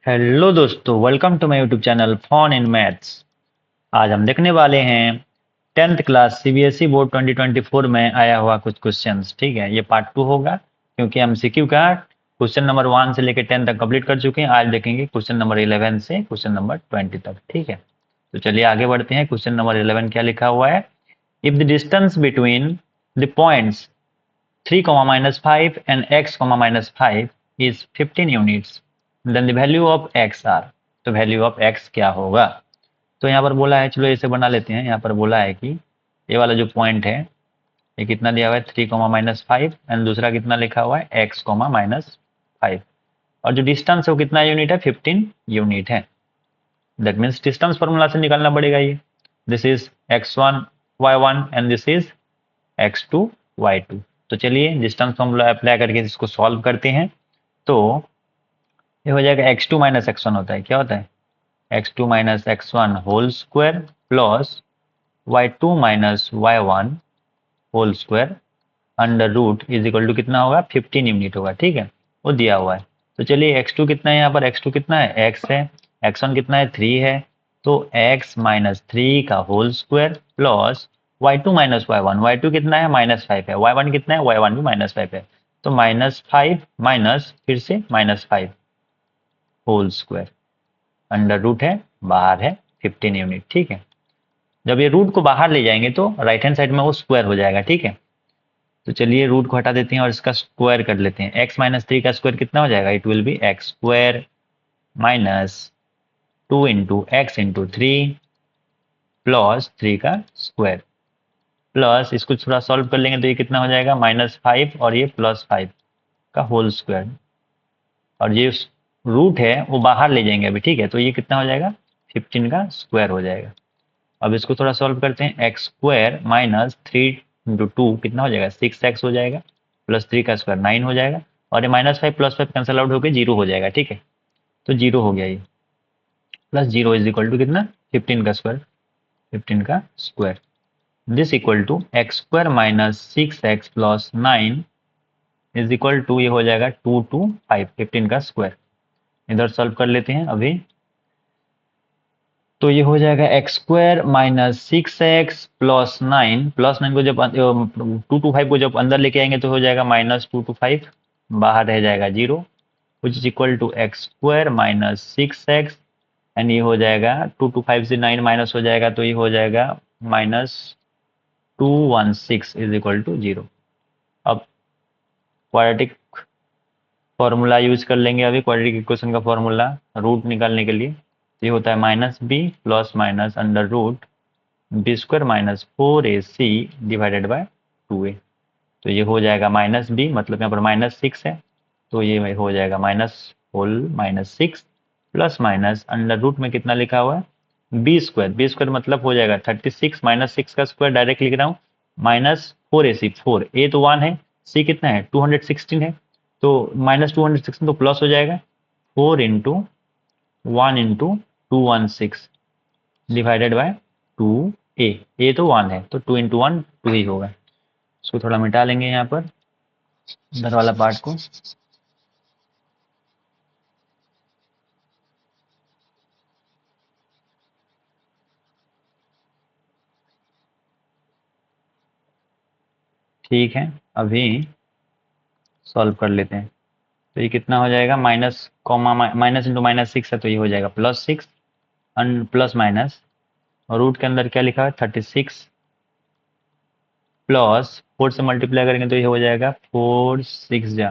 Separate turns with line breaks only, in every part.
Hello दोस्तों, welcome to my YouTube channel fun in maths. आज हम देखने वाले हैं 10th क्लास सीबीएसई बोर्ड 2024 में आया हुआ कुछ क्वेश्चंस। ठीक है, ये पार्ट 2 होगा क्योंकि हम सीक्यू का क्वेश्चन नंबर 1 से लेकर 10 तक कंप्लीट कर चुके हैं। आज देखेंगे क्वेश्चन नंबर 11 से क्वेश्चन नंबर 20 तक। ठीक है, तो चलिए आगे बढ़ते हैं। क्वेश्चन नंबर 11 क्या लिखा हुआ है? If the distance between the points 3, -5 and x, -5 is 15 units, then the value of x are। तो वैल्यू ऑफ x क्या होगा? तो यहाँ पर बोला है, चलो इसे बना लेते हैं। यहाँ पर बोला है कि ये वाला जो पॉइंट है ये कितना दिया हुआ है 3, -5 एंड दूसरा कितना लिखा हुआ है x, -5 और जो डिस्टेंस है वो कितना यूनिट है 15 यूनिट है। दैट मीन्स डिस्टेंस फॉर्मूला से निकालना पड़ेगा ये। This is x1 y1 and this is x2 y2। तो चलिए डिस्टेंस फॉर्मूला अप्लाई करके इसको सॉल्व करते हैं। तो ये हो जाएगा x2 - x1 होता है, क्या होता है x2 - x1 whole square plus y2 - y1 whole square under root is equal to कितना होगा 15 यूनिट होगा। ठीक है, वो दिया हुआ है। तो चलिए x2 कितना है, यहाँ पर x2 कितना है x है, x1 कितना है 3 है, तो x - 3 का whole square plus y2 - y1, y2 कितना है -5 है, y1 कितना है y1 भी -5 है, तो -5 माइनस फिर से -5 होल स्क्वायर अंडर रूट है बाहर है 15 यूनिट। ठीक है, जब ये रूट को बाहर ले जाएंगे तो राइट हैंड साइड में वो स्क्वायर हो जाएगा। ठीक है, तो चलिए रूट को हटा देते हैं और इसका स्क्वायर कर लेते हैं। x - 3 का स्क्वायर कितना हो जाएगा, it will be x square minus 2 into x into 3 plus 3 का स्क्वायर प्लस इसको थोड़ा सॉल्व कर लेंगे तो ये कितना हो जाएगा -5 और ये +5 का होल स्क्वायर और ये रूट है वो बाहर ले जाएंगे अभी। ठीक है, तो ये कितना हो जाएगा 15 का स्क्वायर हो जाएगा। अब इसको थोड़ा सॉल्व करते हैं। एक्स स्क्वायर माइनस 3 इंटू 2 कितना हो जाएगा 6x हो जाएगा, प्लस 3 का स्क्वायर 9 हो जाएगा और ये -5 +5 कैंसिल आउट होकर 0 हो जाएगा। ठीक है, तो 0 हो गया ये, प्लस 0 इज इक्वल टू कितना 15 का स्क्वायर, 15 का square this equal to x square minus 6x plus 9 is equal to ये हो जाएगा 2 to 5, 15 का स्क्वायर। इधर सॉल्व कर लेते हैं अभी। तो ये हो जाएगा x square minus 6x plus nine को जब 2 to 5 को जब अंदर लेके आएंगे तो हो जाएगा -2 to 5, बाहर रह जाएगा 0 which is equal to x square minus 6x and ये हो जाएगा 2 to 5 से 9 माइनस हो जाएगा तो ये हो जाएगा -216 इज इक्वल टू 0। अब क्वाड्रेटिक फॉर्मूला यूज कर लेंगे अभी, क्वाड्रेटिक इक्वेशन का फॉर्मूला रूट निकालने के लिए। ये होता है -b plus minus under root b square minus 4ac divided by 2a। तो ये हो जाएगा -b, मतलब यहाँ पर -6 है तो ये हो जाएगा -6 प्लस माइनस अंडर रूट में कितना लिखा हुआ है बी स्क्वायर मतलब हो जाएगा 36 -6 का स्क्वायर डायरेक्ट लिख रहा हूँ -4ac, 4 a तो 1 है, c कितना है 216 है, तो -216 तो प्लस हो जाएगा 4 into 1 into 216 divided by 2a तो 1 है तो 2 इंटू 1 2 ही होगा। इसको थोड़ा मिटा लेंगे यहाँ पर इधर वाला पार्ट को। ठीक है, अभी सॉल्व कर लेते हैं। तो ये कितना हो जाएगा माइनस इंटू -6 है तो ये हो जाएगा +6 प्लस माइनस और रूट के अंदर क्या लिखा है 36 प्लस 4 से मल्टीप्लाई करेंगे तो ये हो जाएगा 4 6 जा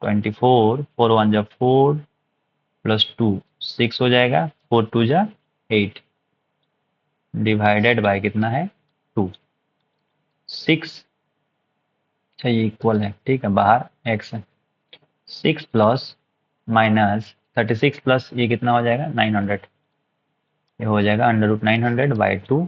24, 4 1 जा 4 प्लस 2 6 हो जाएगा, 4 2 जा 8 डिवाइडेड बाय कितना है 2 6। अच्छा ये इक्वल है, ठीक है, बाहर x है 6 प्लस माइनस 36 प्लस ये कितना हो जाएगा 900, ये हो जाएगा under root 900 by 2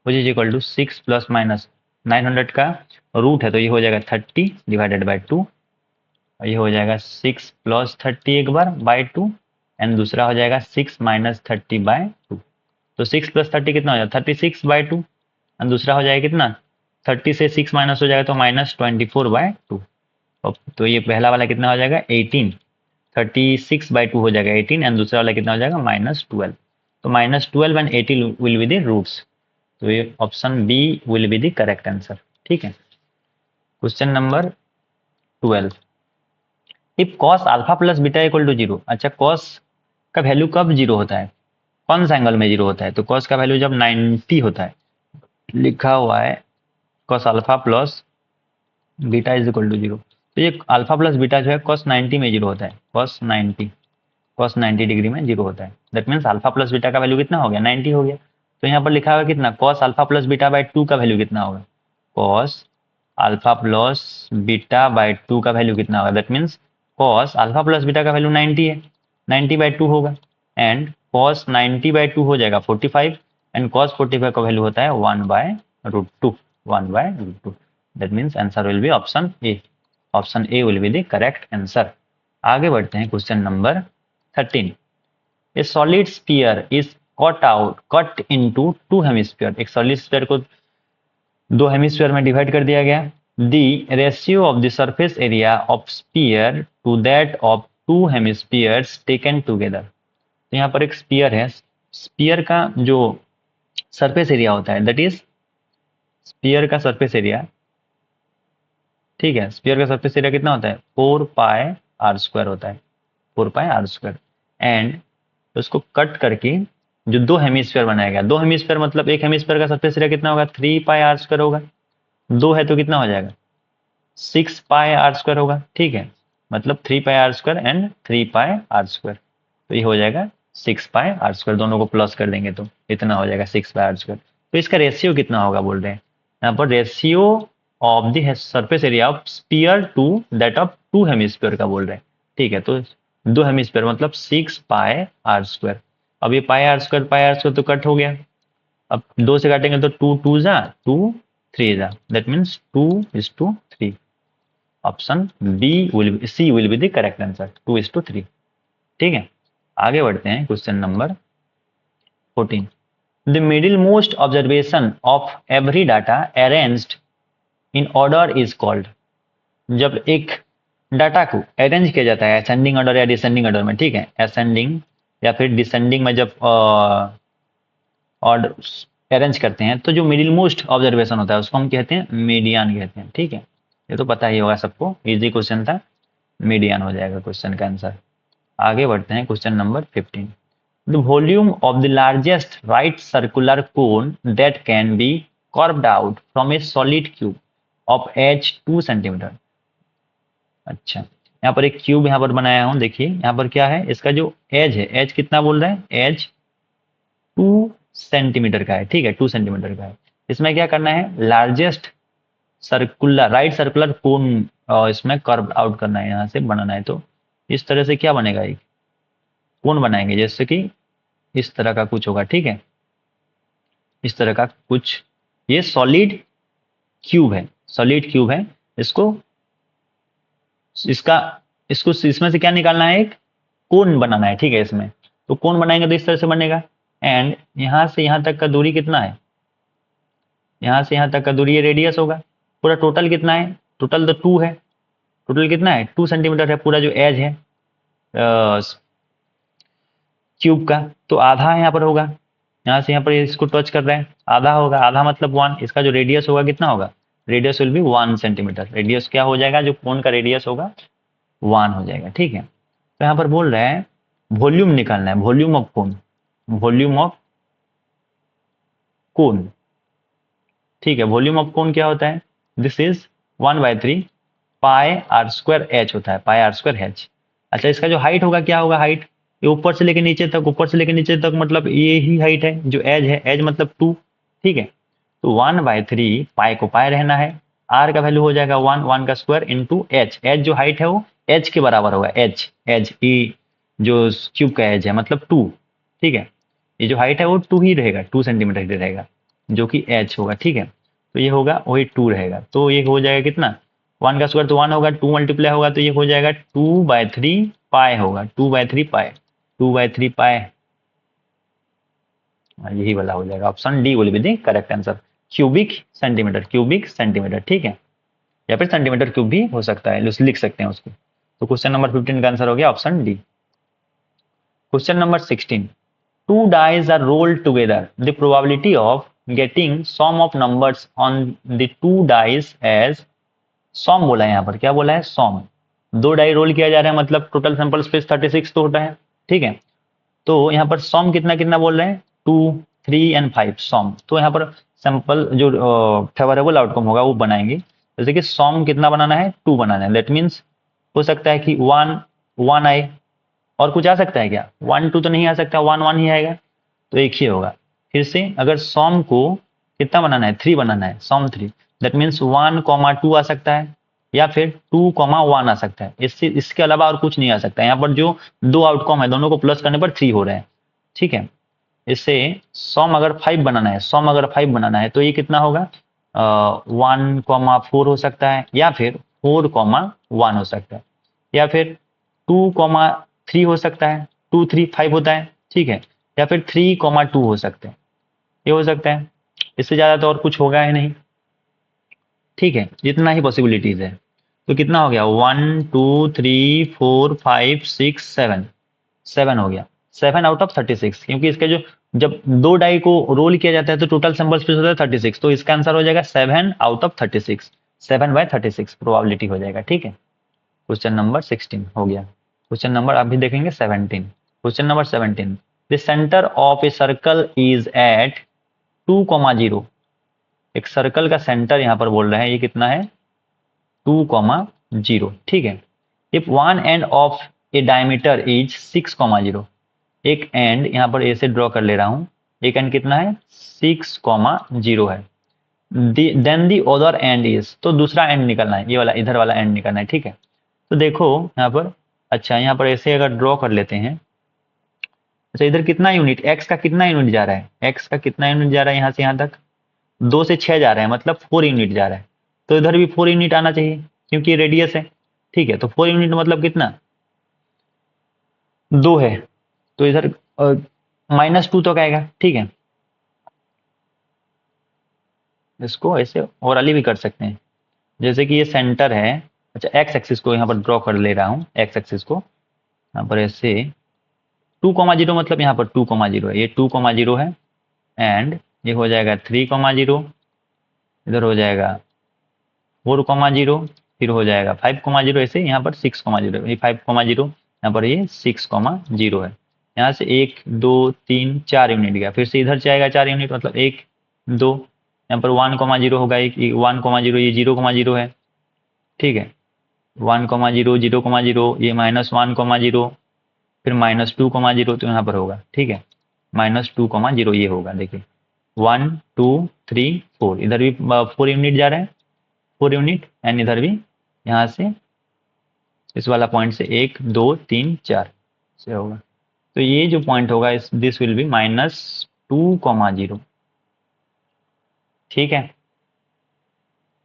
which is equal to 6 plus minus 900 का रूट है तो ये हो जाएगा 30 डिवाइडेड बाई 2 और ये हो जाएगा 6 प्लस 30 एक बार बाई 2 एंड दूसरा हो जाएगा 6 माइनस 30 बाई 2। तो 6 प्लस 30 कितना हो जाएगा 36 बाई 2 एंड दूसरा हो जाएगा कितना 30 से 6 माइनस हो जाएगा तो -24 बाई 2। तो ये पहला वाला कितना हो जाएगा 18 36/2 हो जाएगा 18 एंड दूसरा वाला कितना हो जाएगा -12। तो -12 and 18 will be the roots. तो ये option B will be the correct answer. ठीक है, question number 12, if cos alpha plus beta equal to 0। अच्छा, कॉस का वैल्यू कब जीरो होता है, कौन सा एंगल में जीरो होता है? तो कॉस का वैल्यू जब 90 होता है, लिखा हुआ है cos alpha plus beta is equal to 0। तो ये अल्फा प्लस बीटा जो है कॉस 90 में जीरो होता है, कॉस 90 डिग्री में जीरो होता है। That means alpha plus beta का वैल्यू कितना हो गया, 90 हो गया। तो यहाँ पर लिखा हुआ कितना, cos alpha plus beta by 2 का वैल्यू कितना होगा, cos alpha plus beta by 2 का वैल्यू कितना होगा। That means cos alpha plus beta का वैल्यू 90 है, 90/2 होगा एंड कॉस 90/2 हो जाएगा 45 एंड कॉस 45 का वैल्यू होता है 1/√2, 1/√2। That means answer will be option A. Option A will be the correct answer. आगे बढ़ते हैं, question number 13, a solid sphere is cut into two hemisphere. एक सॉलिड स्फीयर को दो हेमिस्फीयर में डिवाइड कर दिया गया। The ratio of the surface area of sphere to that of two hemispheres taken together. तो यहाँ पर एक स्फीयर है, स्फीयर का जो सरफेस एरिया होता है, दैट इज स्फीयर का सरफेस एरिया, ठीक है, स्फीयर का सरफेस एरिया कितना होता है 4πr² होता है, 4πr²। एंड उसको कट करके जो दो हेमिस्फीयर बनाया गया, दो हेमिस्फीयर मतलब एक हेमिस्फीयर का सरफेस एरिया कितना होगा 3πr² होगा, दो है तो कितना हो जाएगा 6πr² होगा। ठीक है, मतलब 3πr² एंड 3πr², तो ये हो जाएगा 6πr², दोनों को प्लस कर देंगे तो इतना हो जाएगा 6πr²। तो इसका रेशियो कितना होगा बोल रहे हैं यहाँ पर, ratio of the surface area of sphere to that of two hemisphere का बोल रहे हैं। ठीक है, तो दो हेमिस्फीयर मतलब 6πr²। अब ये πr² तो कट हो गया, अब दो से काटेंगे तो 2 2 जा 2 3 जा, that means 2:3। Option C will be the correct answer, 2:3। ठीक है, आगे बढ़ते हैं, question number 14, the middle most observation of every data arranged in order is called. जब एक डाटा को अरेंज किया जाता है असेंडिंग ऑर्डर या डिसेंडिंग ऑर्डर में, ठीक है, असेंडिंग या फिर डिसेंडिंग में जब ऑर्डर अरेंज करते हैं, तो जो मिडिल मोस्ट ऑब्जर्वेशन होता है उसको हम कहते हैं मीडियन कहते हैं। ठीक है, ये तो पता ही होगा सबको, इजी क्वेश्चन था, मीडियन हो जाएगा क्वेश्चन का आंसर। आगे बढ़ते हैं, question number 15, the volume of the largest right circular cone that can be curved out from a solid cube of edge 2 centimetre. अच्छा, यहाँ पर एक क्यूब यहाँ पर बनाया हूँ, देखिए यहाँ पर क्या है, इसका जो एज है, एज कितना बोल रहे हैं, एज 2 सेंटीमीटर का है। ठीक है, 2 सेंटीमीटर का है। इसमें क्या करना है, लार्जेस्ट सर्कुलर राइट सर्कुलर कोन इसमें कर्व आउट करना है, यहाँ से बनाना है। तो इस तरह से क्या बनेगा, एक कोन बनाएंगे, जैसे कि इस तरह का कुछ होगा। ठीक है, इस तरह का कुछ, ये सॉलिड क्यूब है, सॉलिड क्यूब है, इसको इसमें से क्या निकालना है, एक कोन बनाना है। ठीक है, इसमें तो कोन बनाएंगे तो इस तरह से बनेगा। एंड यहाँ से यहाँ तक का दूरी कितना है, यहाँ से यहाँ तक का दूरी ये रेडियस होगा। पूरा टोटल कितना है, टोटल तो 2 है, टोटल कितना है 2 सेंटीमीटर है पूरा जो एज है क्यूब का। तो आधा यहाँ पर होगा, यहाँ से यहाँ पर इसको टच कर रहे हैं, आधा होगा, आधा मतलब 1। इसका जो रेडियस होगा कितना होगा, radius will be 1 centimetre. Radius क्या हो जाएगा, जो कोन का रेडियस होगा 1 हो जाएगा। ठीक है, तो यहाँ पर बोल रहे हैं वॉल्यूम निकालना है, volume of cone, volume of cone. ठीक है, वॉल्यूम ऑफ कोन क्या होता है, दिस इज 1/3 πr² होता है, πr²h। अच्छा, इसका जो हाइट होगा क्या होगा, हाइट ये ऊपर से लेके नीचे तक, ऊपर से लेके नीचे तक मतलब ये ही हाइट है, जो एज है, एज मतलब 2। ठीक है, तो 1/3 पाई को पाई रहना है, आर का वैल्यू हो जाएगा 1 का स्क्वायर इंटू एच, एच जो हाइट है वो एच के बराबर होगा, एच एच ई जो क्यूब का एज है मतलब 2। ठीक है, ये जो हाइट है वो 2 ही रहेगा, 2 सेंटीमीटर ही रहेगा, जो कि एच होगा। ठीक है, तो ये होगा वही 2 रहेगा, तो ये हो जाएगा कितना, 1 का स्क्वायर तो 1 होगा, 2 मल्टीप्लाई होगा तो ये हो जाएगा 2/3 पाई होगा, 2/3 पाई, 2/3 पाई, यही वाला हो जाएगा। Option D will be the correct answer, cubic centimetre, cubic centimetre. ठीक है, या फिर सेंटीमीटर क्यूब भी हो सकता है, लिख सकते हैं उसको। तो क्वेश्चन नंबर 15 का आंसर हो गया option D. Question number 16, two dice are rolled together, the probability of getting sum of numbers on the two dice as sum बोला है, यहाँ पर क्या बोला है, sum। दो डाई रोल किया जा रहा है, मतलब टोटल सैंपल स्पेस 36 तो होता है, ठीक है। तो यहाँ पर सम कितना कितना बोल रहे हैं, 2, 3 एंड 5 सम। तो यहाँ पर सैंपल जो फेवरेबल आउटकम होगा वो बनाएंगे। जैसे कि सम कितना बनाना है, 2 बनाना है। दैट मीन्स हो सकता है कि 1 1 आए, और कुछ आ सकता है क्या, 1 2 तो नहीं आ सकता, 1 1 ही आएगा, तो एक ही होगा। फिर से अगर सम को कितना बनाना है, 3 बनाना है, सम 3, दैट मीन्स 1, 2 आ सकता है, या फिर 2, 1 आ सकता है। इसके अलावा और कुछ नहीं आ सकता। यहाँ पर जो दो आउटकम है दोनों को प्लस करने पर 3 हो रहे हैं, ठीक है। इससे सम अगर 5 बनाना है, सम अगर 5 बनाना है तो ये कितना होगा, 1, 4 हो सकता है, या फिर 4, 1 हो सकता है, या फिर 2, 3 हो सकता है, 2 3 5 होता है, ठीक है, या फिर 3, 2 हो सकते हैं, ये हो सकता है। इससे ज्यादा तो और कुछ होगा ही नहीं, ठीक है, जितना ही पॉसिबिलिटीज है। तो कितना हो गया, 1, 2, 3, 4, 5, 6, 7, 7 हो गया, 7 आउट ऑफ 36, क्योंकि इसके जो जब दो डाई को रोल किया जाता है तो टोटल सैंपल स्पेस होता है 36, तो इसका आंसर हो जाएगा 7 आउट ऑफ 36, 7/36 प्रोबेबिलिटी हो जाएगा, ठीक है। क्वेश्चन नंबर 16 हो गया। क्वेश्चन नंबर अभी देखेंगे 17। Question number 17, the centre of a circle is at 2, 0। एक सर्कल का सेंटर यहाँ पर बोल रहे हैं, ये कितना है, 2, 0, ठीक है। If one end of A diameter is 6, 0, एक एंड यहाँ पर ऐसे ड्रॉ कर ले रहा हूँ, एक एंड कितना है, 6, 0 है। Then the other end is, तो दूसरा एंड निकलना है, ये वाला इधर वाला एंड निकलना है, ठीक है। तो देखो यहाँ पर, अच्छा यहाँ पर ऐसे अगर ड्रॉ कर लेते हैं, अच्छा इधर कितना यूनिट, एक्स का कितना यूनिट जा रहा है, एक्स का कितना यूनिट जा रहा है यहाँ से यहाँ तक, 2 से 6 जा रहा है, मतलब 4 यूनिट जा रहा है। तो इधर भी 4 यूनिट आना चाहिए क्योंकि रेडियस है, ठीक है। तो 4 यूनिट मतलब कितना, 2 है, तो इधर -2 तक आएगा, ठीक है। इसको ऐसे ओरली भी कर सकते हैं, जैसे कि ये सेंटर है, अच्छा एक्स एक्सिस को यहाँ पर ड्रॉ कर ले रहा हूँ, एक्स एक्सिस को यहाँ पर ऐसे 2, 0 मतलब यहाँ पर 2, 0 है, ये 2, 0 है, एंड ये हो जाएगा 3, 0, इधर हो जाएगा 4, 0, फिर हो जाएगा 5, 0, ऐसे यहाँ पर 6, 0, ये 5, 0, यहाँ पर ये 6, 0 है। यहाँ से 1 2 3 4 यूनिट गया, फिर से इधर से आएगा 4 यूनिट, मतलब 1 2, यहाँ पर 1, 0 होगा, एक 1, 0, ये 0, 0 है, ठीक है। 1, 0, 0, ये -1, 0, फिर -2, 0 तो यहाँ पर होगा, ठीक है, -2, 0 ये होगा, देखिए 1 2 3 4, इधर भी 4 यूनिट जा रहा है, 4 यूनिट, एंड इधर भी यहाँ से इस वाला पॉइंट से 1 2 3 4 से होगा। तो ये जो पॉइंट होगा इस दिस विल बी -2, 0, ठीक है।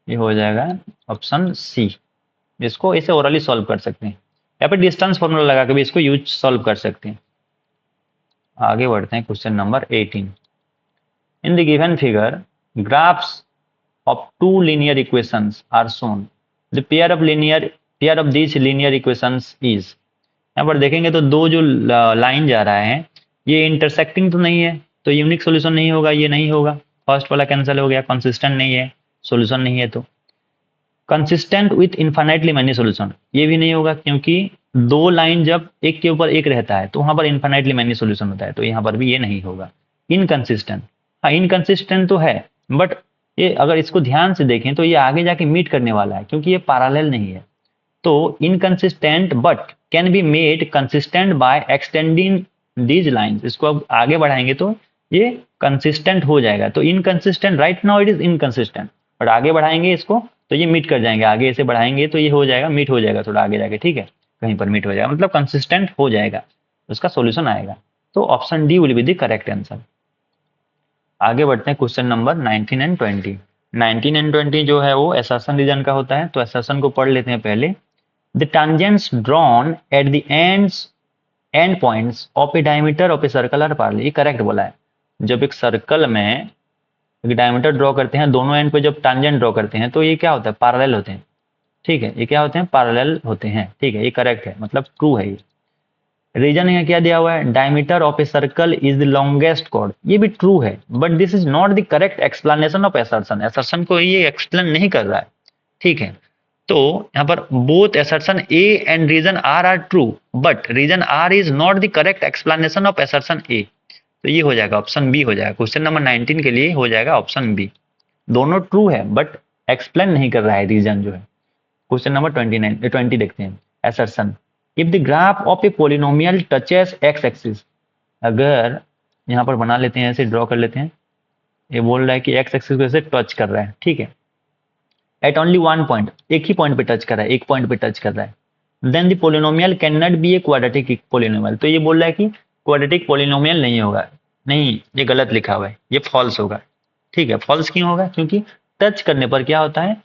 ये हो जाएगा ऑप्शन सी। इसको इसे ओरली सॉल्व कर सकते हैं, या फिर डिस्टेंस फॉर्मूला लगा के भी इसको यूज सॉल्व कर सकते हैं। आगे बढ़ते हैं, question number 18। In the given figure graphs of two linear equations are shown. The pair of these linear equations is, यहाँ पर देखेंगे तो दो जो लाइन जा रहा है ये इंटरसेक्टिंग तो नहीं है, तो यूनिक सॉल्यूशन नहीं होगा, ये नहीं होगा, फर्स्ट वाला कैंसिल हो गया, कंसिस्टेंट नहीं है, सॉल्यूशन नहीं है। तो consistent with infinitely many solution, ये भी नहीं होगा, क्योंकि दो लाइन जब एक के ऊपर एक रहता है तो वहां पर इन्फाइनाइटली मैनी सॉल्यूशन होता है, तो यहाँ पर भी ये नहीं होगा। इनकंसिस्टेंट, हाँ इनकंसिस्टेंट तो है, बट ये अगर इसको ध्यान से देखें तो ये आगे जाके मीट करने वाला है, क्योंकि ये पैरेलल नहीं है। तो inconsistent but can be made consistent by extending these lines, इसको अब आगे बढ़ाएंगे तो ये कंसिस्टेंट हो जाएगा। तो inconsistent right now it is inconsistent, but आगे बढ़ाएंगे इसको तो ये मीट कर जाएंगे, आगे ऐसे बढ़ाएंगे तो ये हो जाएगा, मीट हो जाएगा थोड़ा आगे जाके, ठीक है, कहीं पर मीट हो जाएगा, मतलब कंसिस्टेंट हो जाएगा, उसका सॉल्यूशन आएगा। तो option D will be the correct answer. आगे बढ़ते हैं, क्वेश्चन नंबर 19 एंड 20। 19 एंड 20 जो है वो एसर्शन रीजन का होता है, तो एसर्शन को पढ़ लेते हैं पहले। The tangents drawn at the end points of a diameter of a circle are parallel, ये करेक्ट बोला है। जब एक सर्कल में एक डायमीटर ड्रॉ करते हैं, दोनों एंड पे जब टांजेंट ड्रॉ करते हैं तो ये क्या होता है, पैरेलल होते हैं, ठीक है, ये क्या होते हैं, पैरेलल होते हैं। ठीक है, ये करेक्ट है, मतलब ट्रू है ये। रीजन यहाँ क्या दिया हुआ है, diameter of a circle is the longest chord, ये भी ट्रू है, but this is not the correct explanation of assertion. Assertion को ये एक्सप्लेन नहीं कर रहा है। ठीक है, तो यहाँ पर both assertion A and reason R true, but reason R is not the correct explanation of assertion A. तो ये हो जाएगा ऑप्शन बी हो जाएगा। क्वेश्चन नंबर 19 के लिए हो जाएगा ऑप्शन बी। दोनों ट्रू है बट एक्सप्लेन नहीं कर रहा है रीजन जो है। क्वेश्चन नंबर 20 देखते हैं। Assertion, if the graph of A polynomial touches x axis, अगर यहाँ पर बना लेते हैं, ऐसे ड्रॉ कर लेते हैं, ये बोल रहा है कि एक्स एक्सिस को ऐसे टच कर रहा है। ठीक है, एट ओनली वन पॉइंट, एक ही पॉइंट पे टच कर रहा है, एक पॉइंट पे टच कर रहा है, then the polynomial can not be a quadratic polynomial. तो ये बोल रहा है कि क्वाड्रेटिक पोलिनोमियल नहीं होगा। नहीं, ये गलत लिखा हुआ है, ये फॉल्स होगा। ठीक है, फॉल्स क्यों होगा, क्योंकि टच करने पर क्या होता है,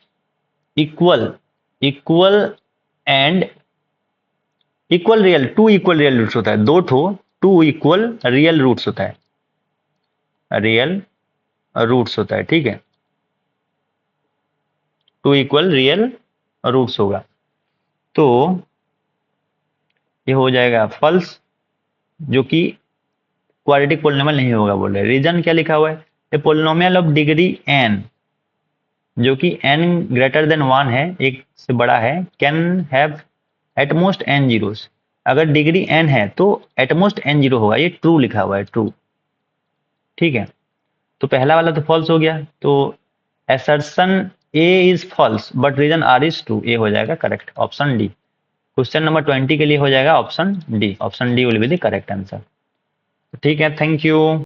equal equal and equal real, two equal real roots होता है, दो ठो टू इक्वल रियल रूट्स होता है, रियल रूट्स होता है। ठीक है, टू इक्वल रियल रूट्स होगा, तो ये हो जाएगा फॉल्स, जो कि क्वाड्रेटिक पोलिनोमियल नहीं होगा बोल रहे। रीजन क्या लिखा हुआ है, ए पोलिनोमियल ऑफ डिग्री एन, जो कि n ग्रेटर देन 1 है, एक से बड़ा है, can have at most n zeros. अगर डिग्री n है तो एटमोस्ट n जीरो होगा, ये ट्रू लिखा हुआ है, ट्रू। ठीक है, तो पहला वाला तो फॉल्स हो गया, तो assertion A is false but reason R is true, A हो जाएगा correct, option D. Question number 20 के लिए हो जाएगा option D. Option D will be the correct answer. ठीक है, थैंक यू।